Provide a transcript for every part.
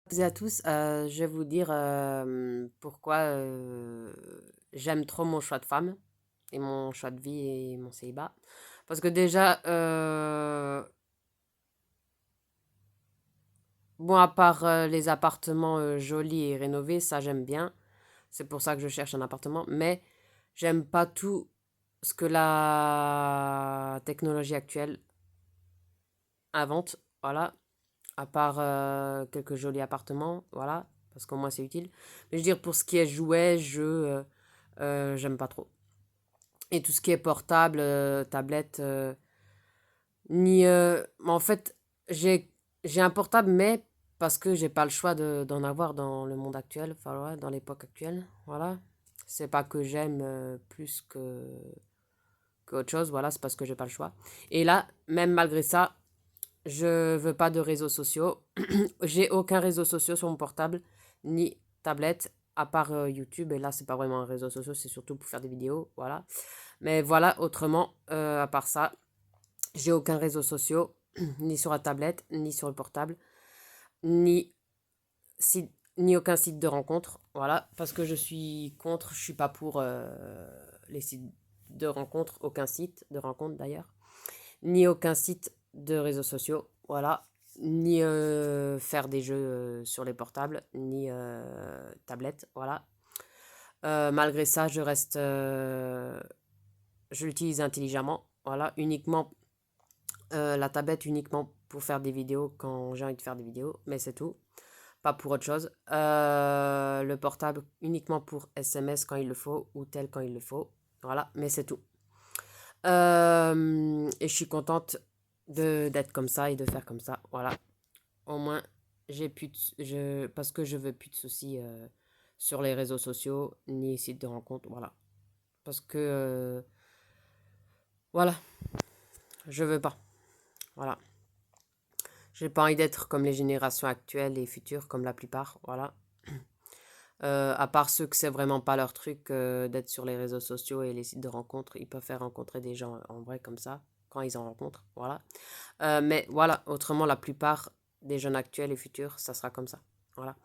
Toutes et à tous, je vais vous dire pourquoi j'aime trop mon choix de femme et mon choix de vie et mon célibat. Parce que déjà, bon, à part les appartements jolis et rénovés, ça j'aime bien. C'est pour ça que je cherche un appartement. Mais j'aime pas tout ce que la technologie actuelle invente. Voilà. À part quelques jolis appartements. Voilà. Parce qu'au moins c'est utile. Mais je veux dire, pour ce qui est jouets, jeux, j'aime pas trop. Et tout ce qui est portable, tablette, ni. En fait, j'ai j'ai un portable, mais parce que j'ai pas le choix d'en avoir dans le monde actuel, enfin, ouais, dans l'époque actuelle. Voilà. C'est pas que j'aime plus qu'autre chose, voilà, c'est parce que j'ai pas le choix. Et là, même malgré ça, je veux pas de réseaux sociaux. J'ai aucun réseau social sur mon portable, ni tablette, à part YouTube. Et là, c'est pas vraiment un réseau social, c'est surtout pour faire des vidéos, voilà. Mais voilà, autrement, à part ça, j'ai aucun réseau social, ni sur la tablette, ni sur le portable, ni, ni aucun site de rencontre. Voilà, parce que je suis contre, je suis pas pour les sites de rencontre, aucun site de rencontre d'ailleurs, ni aucun site de réseaux sociaux. Voilà, ni faire des jeux sur les portables, ni tablette. Voilà. Malgré ça, je l'utilise intelligemment. Voilà, uniquement la tablette uniquement pour faire des vidéos quand j'ai envie de faire des vidéos, mais c'est tout, pas pour autre chose. Le portable uniquement pour SMS quand il le faut ou tel quand il le faut, voilà, mais c'est tout. Et je suis contente d'être comme ça et de faire comme ça, voilà. Au moins, j'ai plus parce que je veux plus de soucis sur les réseaux sociaux ni sites de rencontres, voilà. Parce que, voilà, je veux pas, voilà. J'ai pas envie d'être comme les générations actuelles et futures, comme la plupart, voilà. À part ceux que c'est vraiment pas leur truc d'être sur les réseaux sociaux et les sites de rencontres, ils peuvent faire rencontrer des gens en vrai comme ça, quand ils en rencontrent, voilà. Mais voilà, autrement, la plupart des jeunes actuels et futurs, ça sera comme ça, voilà.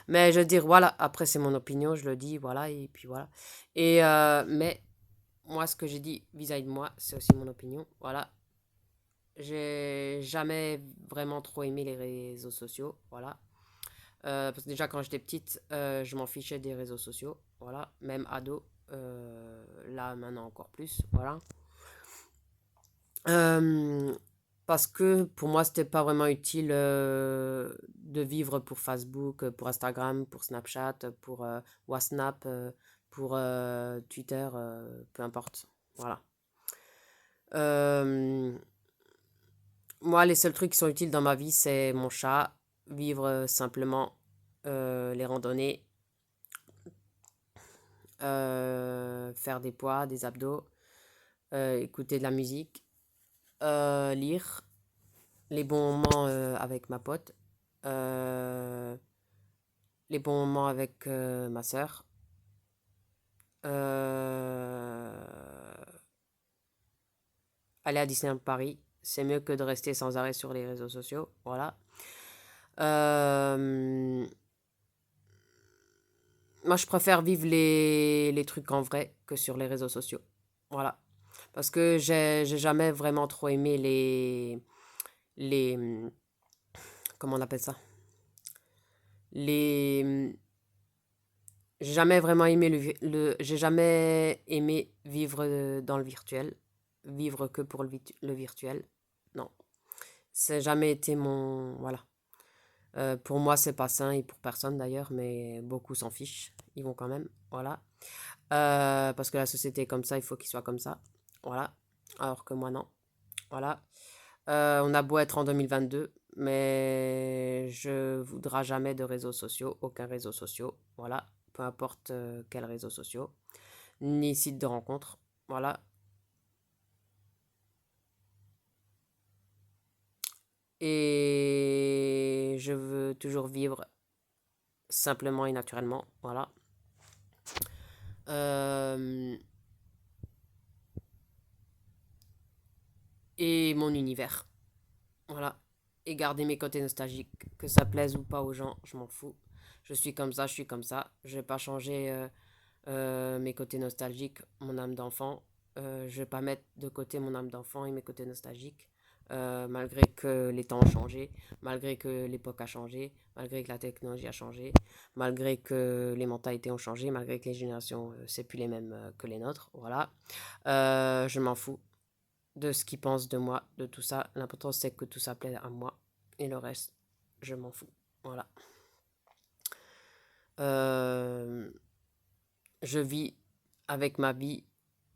Mais je veux dire, voilà, après c'est mon opinion, je le dis, voilà, et puis voilà. Et mais moi, ce que j'ai dit vis-à-vis de moi, c'est aussi mon opinion, voilà. J'ai jamais vraiment trop aimé les réseaux sociaux, voilà. Parce que déjà quand j'étais petite, je m'en fichais des réseaux sociaux, voilà, même ado, là maintenant encore plus, voilà. Euh, Parce que pour moi c'était pas vraiment utile de vivre pour Facebook, pour Instagram, pour Snapchat, pour WhatsApp, pour Twitter, peu importe, voilà. Euh, Moi les seuls trucs qui sont utiles dans ma vie c'est mon chat, vivre simplement, les randonnées, faire des poids, des abdos, écouter de la musique, lire, les bons moments avec ma pote, euh, les bons moments avec ma sœur, aller à Disneyland Paris. C'est mieux que de rester sans arrêt sur les réseaux sociaux. Voilà. Euh, Moi, je préfère vivre les trucs en vrai que sur les réseaux sociaux. Voilà. Parce que j'ai jamais vraiment trop aimé les, comment on appelle ça? Les, j'ai jamais vraiment aimé j'ai jamais aimé vivre dans le virtuel, vivre que pour le virtuel. Non, c'est jamais été mon, voilà. Pour moi, c'est pas sain et pour personne d'ailleurs, mais beaucoup s'en fichent. Ils vont quand même, voilà. Parce que la société est comme ça, il faut qu'il soit comme ça, voilà. Alors que moi, non, voilà. On a beau être en 2022, mais je voudrais jamais de réseaux sociaux, aucun réseau social, voilà, peu importe quels réseaux sociaux, ni site de rencontre, voilà. Et je veux toujours vivre simplement et naturellement, voilà. Euh, et mon univers, voilà. et garder mes côtés nostalgiques. Que ça plaise ou pas aux gens, je m'en fous. Je suis comme ça, je suis comme ça. Je vais pas changer mes côtés nostalgiques, mon âme d'enfant. Je vais pas mettre de côté mon âme d'enfant et mes côtés nostalgiques. Malgré que les temps ont changé, malgré que l'époque a changé, malgré que la technologie a changé, malgré que les mentalités ont changé, malgré que les générations, c'est plus les mêmes que les nôtres, voilà. Je m'en fous de ce qu'ils pensent de moi, de tout ça. L'important c'est que tout ça plaise à moi et le reste, je m'en fous. Voilà. Euh, je vis avec ma vie,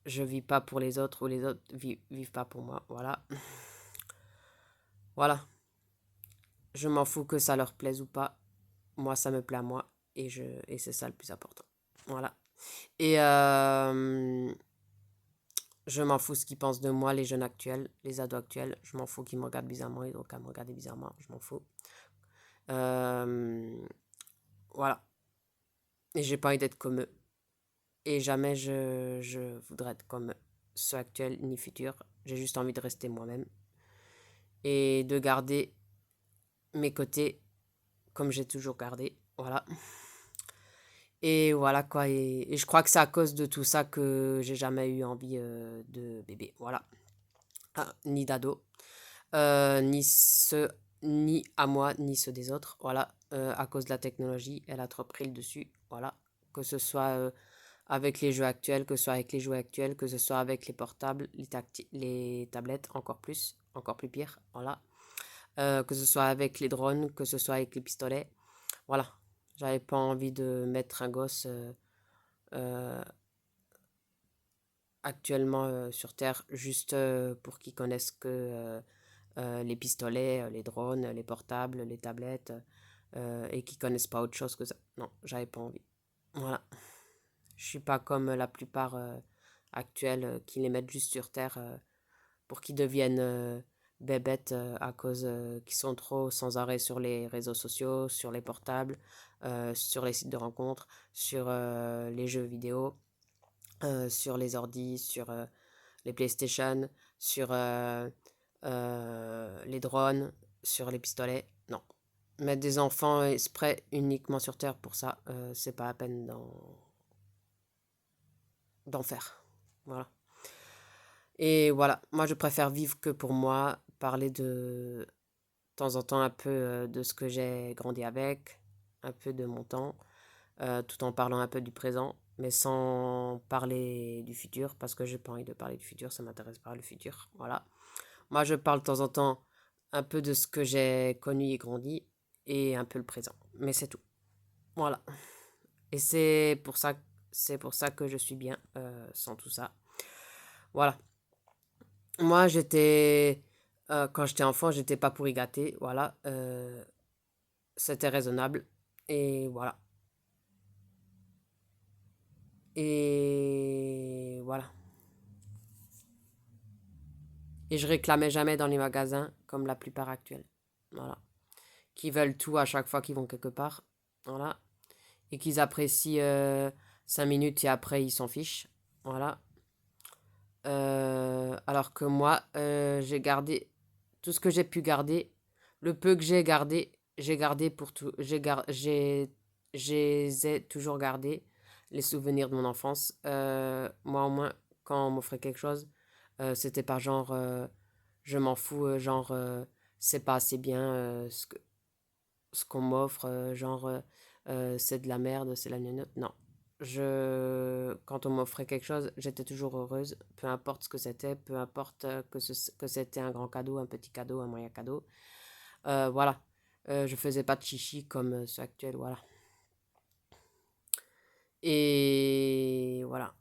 je vis pas pour les autres ou les autres vivent pas pour moi. Voilà. Voilà. Je m'en fous que ça leur plaise ou pas. Moi, ça me plaît à moi et c'est ça le plus important. Voilà. Et je m'en fous ce qu'ils pensent de moi, les jeunes actuels, les ados actuels. Je m'en fous qu'ils me regardent bizarrement, ils ont qu'à me regarder bizarrement. Je m'en fous. Euh, voilà. Et j'ai pas envie d'être comme eux. Et jamais je voudrais être comme ceux actuels ni futurs. J'ai juste envie de rester moi-même. Et de garder mes côtés comme j'ai toujours gardé. Voilà. Et voilà quoi. Et je crois que c'est à cause de tout ça que j'ai jamais eu envie de bébé. Voilà. Ah, ni d'ado. Ni ceux, ni à moi, ni ceux des autres. Voilà. À cause de la technologie, elle a trop pris le dessus. Voilà. Que ce soit avec les jeux actuels, que ce soit avec les jouets actuels, que ce soit avec les portables, les tablettes, encore plus pire. Voilà. Que ce soit avec les drones, que ce soit avec les pistolets. Voilà. J'avais pas envie de mettre un gosse euh, actuellement sur Terre juste pour qu'ils connaissent que les pistolets, les drones, les portables, les tablettes et qu'ils connaissent pas autre chose que ça. Non, j'avais pas envie. Voilà. Je suis pas comme la plupart actuels qui les mettent juste sur Terre pour qu'ils deviennent bébêtes à cause qu'ils sont trop sans arrêt sur les réseaux sociaux, sur les portables, sur les sites de rencontres, sur les jeux vidéo, sur les ordis, sur les PlayStation, sur les drones, sur les pistolets. Non. Mettre des enfants exprès uniquement sur Terre pour ça, c'est pas la peine d'en faire. Voilà. Et voilà, moi je préfère vivre que pour moi, parler de temps en temps un peu de ce que j'ai grandi avec, un peu de mon temps, tout en parlant un peu du présent, mais sans parler du futur, parce que j'ai pas envie de parler du futur, ça m'intéresse pas le futur. Voilà. Moi je parle de temps en temps un peu de ce que j'ai connu et grandi, et un peu le présent. Mais c'est tout. Voilà. Et c'est pour ça que je suis bien sans tout ça. Voilà. Moi, quand j'étais enfant, j'étais pas pourri gâté, voilà. C'était raisonnable. Et voilà. Et voilà. Et je réclamais jamais dans les magasins, comme la plupart actuels. Voilà. Qui veulent tout à chaque fois qu'ils vont quelque part. Voilà. Et qu'ils apprécient 5 minutes et après ils s'en fichent. Voilà. Alors que moi, j'ai gardé tout ce que j'ai pu garder, le peu que j'ai gardé pour tout, j'ai toujours gardé les souvenirs de mon enfance. Moi, au moins, quand on m'offrait quelque chose, c'était pas genre, je m'en fous, genre, c'est pas assez bien ce qu'on m'offre, genre, c'est de la merde, c'est la gnognotte. Non. Quand on m'offrait quelque chose, j'étais toujours heureuse, peu importe ce que c'était, peu importe que c'était un grand cadeau, un petit cadeau, un moyen cadeau. Voilà. Je faisais pas de chichi comme ceux actuels, voilà. Et voilà.